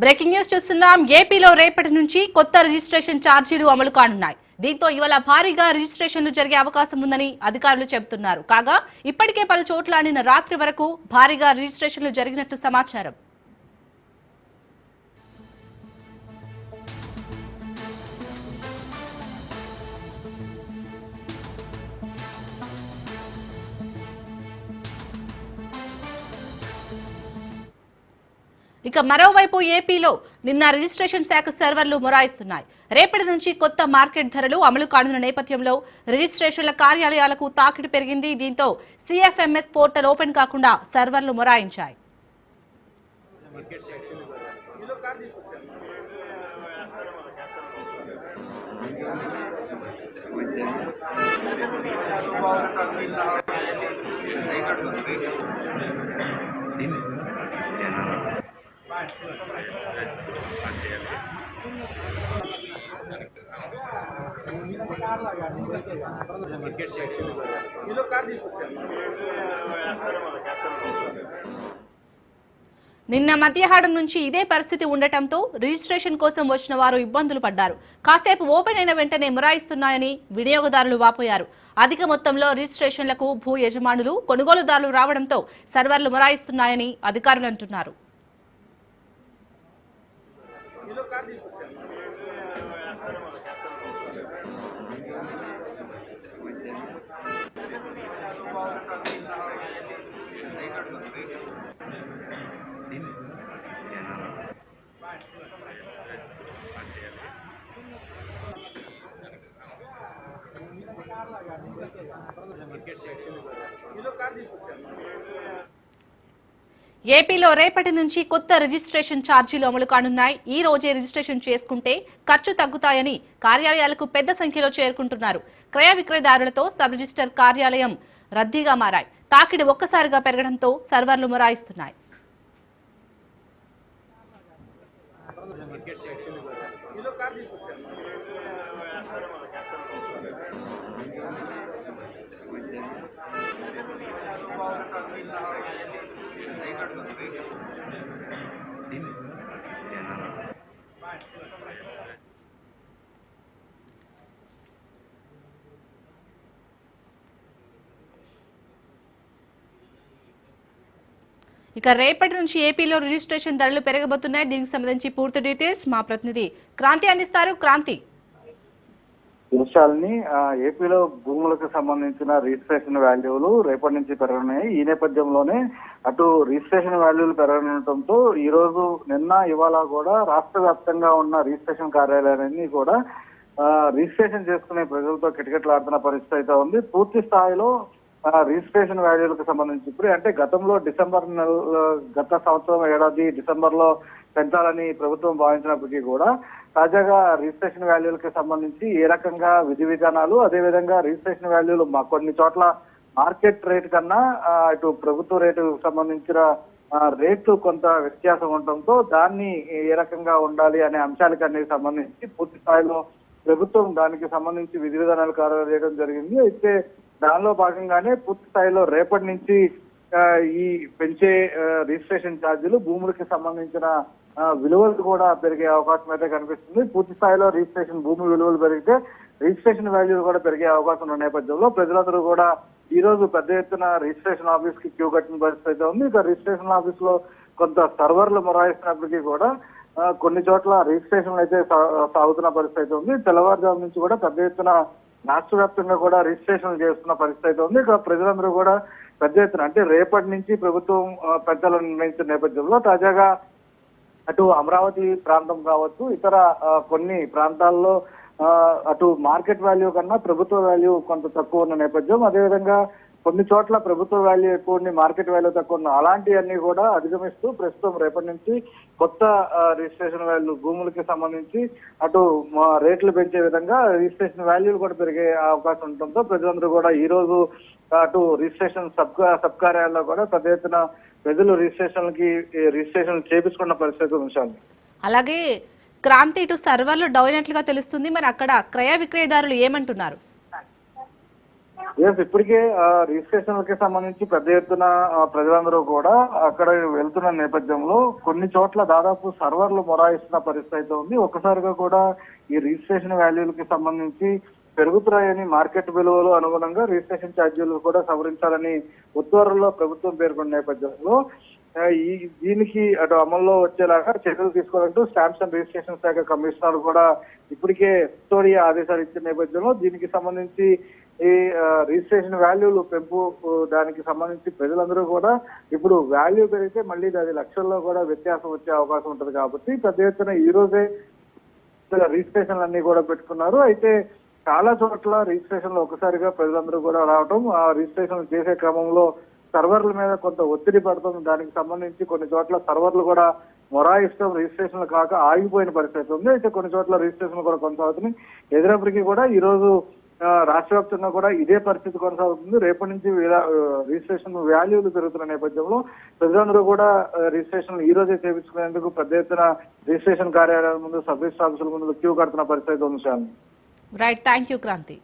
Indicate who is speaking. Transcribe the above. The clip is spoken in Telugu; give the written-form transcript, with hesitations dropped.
Speaker 1: బ్రేకింగ్ న్యూస్ చూస్తున్నాం. ఏపీలో రేపటి నుంచి కొత్త రిజిస్ట్రేషన్ ఛార్జీలు అమలు కానున్నాయి. దీంతో ఇవాళ భారీగా రిజిస్ట్రేషన్లు జరిగే అవకాశం ఉందని అధికారులు చెబుతున్నారు. కాగా ఇప్పటికే పలు చోట్ల నిన్న రాత్రి వరకు భారీగా రిజిస్ట్రేషన్లు జరిగినట్లు సమాచారం. ఇక మరోవైపు ఏపీలో నిన్న రిజిస్ట్రేషన్ శాఖ సర్వర్లు మొరాయిస్తున్నాయి. రేపటి నుంచి కొత్త మార్కెట్ ధరలు అమలు కానున్న నేపథ్యంలో రిజిస్ట్రేషన్ల కార్యాలయాలకు తాకిడి పెరిగింది. దీంతో సిఎఫ్ఎంఎస్ పోర్టల్ ఓపెన్ కాకుండా సర్వర్లు మొరాయించాయి. నిన్న మధ్యాహ్నం నుంచి ఇదే పరిస్థితి ఉండటంతో రిజిస్ట్రేషన్ కోసం వచ్చిన వారు ఇబ్బందులు పడ్డారు. కాసేపు ఓపెన్ అయిన వెంటనే మొరాయిస్తున్నాయని వినియోగదారులు వాపోయారు. అధిక మొత్తంలో రిజిస్ట్రేషన్లకు భూ యజమానులు, కొనుగోలుదారులు రావడంతో సర్వర్లు మొరాయిస్తున్నాయని అధికారులు అంటున్నారు. ఏపీలో రేపటి నుంచి కొత్త రిజిస్ట్రేషన్ ఛార్జీలు అమలు కానున్నాయి. ఈ రోజే రిజిస్ట్రేషన్ చేసుకుంటే ఖర్చు తగ్గుతాయని కార్యాలయాలకు పెద్ద సంఖ్యలో చేరుకుంటున్నారు. క్రయ విక్రయదారులతో సబ్ రిజిస్టర్ కార్యాలయం రద్దీగా మారాయి. తాకిడి ఒక్కసారిగా పెరగడంతో సర్వర్లు మొరాయిస్తున్నాయి. ఇక రేపటి నుంచి ఏపీలో రిజిస్ట్రేషన్ ధరలు పెరగబోతున్నాయి. దీనికి సంబంధించి పూర్తి డీటెయిల్స్ మా ప్రతినిధి క్రాంతి అందిస్తారు. క్రాంతి,
Speaker 2: విషయాల్ని ఏపీలో భూములకు సంబంధించిన రిజిస్ట్రేషన్ వాల్యూలు రేపటి నుంచి పెరగనున్నాయి. ఈ నేపథ్యంలోనే అటు రిజిస్ట్రేషన్ వాల్యూలు పెరగడంతో ఈ రోజు నిన్న ఇవాళ కూడా రాష్ట్ర వ్యాప్తంగా ఉన్న రిజిస్ట్రేషన్ కార్యాలయాలన్నీ కూడా రిజిస్ట్రేషన్ చేసుకునే ప్రజలతో కిటకిటలాడుతున్న పరిస్థితి అయితే ఉంది. పూర్తి స్థాయిలో రిజిస్ట్రేషన్ వాల్యూలకు సంబంధించి ఇప్పుడు అంటే గతంలో గత సంవత్సరం ఏడాది డిసెంబర్ లో పెంచాలని ప్రభుత్వం భావించినప్పటికీ కూడా తాజాగా రిజిస్ట్రేషన్ వాల్యూలకు సంబంధించి ఏ రకంగా విధి విధానాలు, అదేవిధంగా రిజిస్ట్రేషన్ వాల్యూలు కొన్ని చోట్ల మార్కెట్ రేట్ కన్నా ఇటు ప్రభుత్వ రేటుకు సంబంధించిన రేట్లు కొంత వ్యత్యాసం ఉండటంతో దాన్ని ఏ రకంగా ఉండాలి అనే అంశాలకు సంబంధించి పూర్తి స్థాయిలో ప్రభుత్వం దానికి సంబంధించి విధి విధానాలు ఖరారు చేయడం జరిగింది. అయితే దానిలో భాగంగానే పూర్తి స్థాయిలో రేపటి నుంచి ఈ పెంచే రిజిస్ట్రేషన్ ఛార్జీలు భూములకి సంబంధించిన విలువలు కూడా పెరిగే అవకాశం అయితే కనిపిస్తుంది. పూర్తి స్థాయిలో భూమి విలువలు పెరిగితే రిజిస్ట్రేషన్ వాల్యూలు కూడా పెరిగే అవకాశం ఉన్న నేపథ్యంలో ప్రజలందరూ కూడా ఈ రోజు పెద్ద ఎత్తున రిజిస్ట్రేషన్ ఆఫీస్ కి క్యూ కట్టిన పరిస్థితి అయితే ఉంది. ఇక రిజిస్ట్రేషన్ ఆఫీస్ లో కొంత సర్వర్లు మొరాయిస్తున్నప్పటికీ కూడా కొన్ని చోట్ల రిజిస్ట్రేషన్లు అయితే సాగుతున్న పరిస్థితి అయితే ఉంది. తెల్లవారుజాము నుంచి కూడా పెద్ద ఎత్తున రాష్ట్ర వ్యాప్తంగా కూడా రిజిస్ట్రేషన్ చేస్తున్న పరిస్థితి అయితే ఉంది. ఇక ప్రజలందరూ కూడా పెద్ద ఎత్తున అంటే రేపటి నుంచి ప్రభుత్వం పెంచాలని నిర్ణయించిన నేపథ్యంలో తాజాగా అటు అమరావతి ప్రాంతం కావచ్చు, ఇతర కొన్ని ప్రాంతాల్లో అటు మార్కెట్ వాల్యూ కన్నా ప్రభుత్వ వాల్యూ కొంత తక్కువ ఉన్న నేపథ్యం, అదేవిధంగా కొన్ని చోట్ల ప్రభుత్వ వాల్యూ ఎక్కువ ఉంది, మార్కెట్ వాల్యూ తక్కువ ఉన్న అలాంటివన్నీ కూడా అధిగమిస్తూ ప్రస్తుతం రేపటి నుంచి కొత్త రిజిస్ట్రేషన్ వాల్యూ భూములకి సంబంధించి అటు రేట్లు పెంచే విధంగా రిజిస్ట్రేషన్ వాల్యూలు కూడా పెరిగే అవకాశం ఉండటంతో ప్రజలందరూ కూడా ఈ రోజు అటు రిజిస్ట్రేషన్ సబ్ కార్యాలయాల్లో కూడా పెద్ద ఎత్తున ప్రజలు రిజిస్ట్రేషన్ చేపించుకున్న పరిస్థితి ఉంచాలి.
Speaker 1: అలాగే క్రాంతి, ఇటు సర్వర్లు డౌన్ అయినట్లుగా తెలుస్తుంది. మరి అక్కడ క్రయ విక్రయదారులు ఏమంటున్నారు?
Speaker 2: ఎస్, ఇప్పటికే రిజిస్ట్రేషన్లకి సంబంధించి పెద్ద ఎత్తున ప్రజలందరూ కూడా అక్కడ వెళ్తున్న నేపథ్యంలో కొన్ని చోట్ల దాదాపు సర్వర్లు మొరాయిస్తున్న పరిస్థితి అయితే ఉంది. ఒక్కసారిగా కూడా ఈ రిజిస్ట్రేషన్ వాల్యూలకి సంబంధించి పెరుగుతున్నాయని, మార్కెట్ విలువలు అనుగుణంగా రిజిస్ట్రేషన్ ఛార్జీలు కూడా సవరించాలని ఉత్తర్వుల్లో ప్రభుత్వం పేర్కొన్న నేపథ్యంలో దీనికి అటు అమల్లో వచ్చేలాగా చర్యలు తీసుకోవాలంటూ స్టాంప్స్ అండ్ రిజిస్ట్రేషన్ శాఖ కమిషనర్ కూడా ఇప్పటికే సిసోడియా ఆదేశాలు ఇచ్చిన నేపథ్యంలో దీనికి సంబంధించి ఈ రిజిస్ట్రేషన్ వాల్యూలు పెంపు దానికి సంబంధించి ప్రజలందరూ కూడా ఇప్పుడు వాల్యూ పెరిగితే మళ్ళీ అది లక్షల్లో కూడా వ్యత్యాసం వచ్చే అవకాశం ఉంటుంది కాబట్టి పెద్ద ఎత్తున ఈ రోజే రిజిస్ట్రేషన్లు అన్ని కూడా పెట్టుకున్నారు. అయితే చాలా చోట్ల రిజిస్ట్రేషన్లు ఒకసారిగా ప్రజలందరూ కూడా రావటం, ఆ రిజిస్ట్రేషన్ చేసే క్రమంలో సర్వర్ల మీద కొంత ఒత్తిడి పడుతుంది. దానికి సంబంధించి కొన్ని చోట్ల సర్వర్లు కూడా మొరాయిష్టం రిజిస్ట్రేషన్లు కాక ఆగిపోయిన పరిస్థితి ఉంది. అయితే కొన్ని చోట్ల రిజిస్ట్రేషన్ కూడా కొనసాగుతున్నాయి. ఎదురైనప్పటికీ కూడా ఈ రోజు రాష్ట్ర వ్యాప్తంగా కూడా ఇదే పరిస్థితి కొనసాగుతుంది. రేపటి నుంచి రిజిస్ట్రేషన్ వాల్యూలు పెరుగుతున్న నేపథ్యంలో ప్రజలందరూ కూడా రిజిస్ట్రేషన్ ఈ రోజే చేయించుకునేందుకు పెద్ద ఎత్తున రిజిస్ట్రేషన్ కార్యాలయాల ముందు, సబ్ రిజిస్టర్ ఆఫీసుల ముందు క్యూ కడుతున్న పరిస్థితి ఉంది.
Speaker 1: Right, thank you Kranti.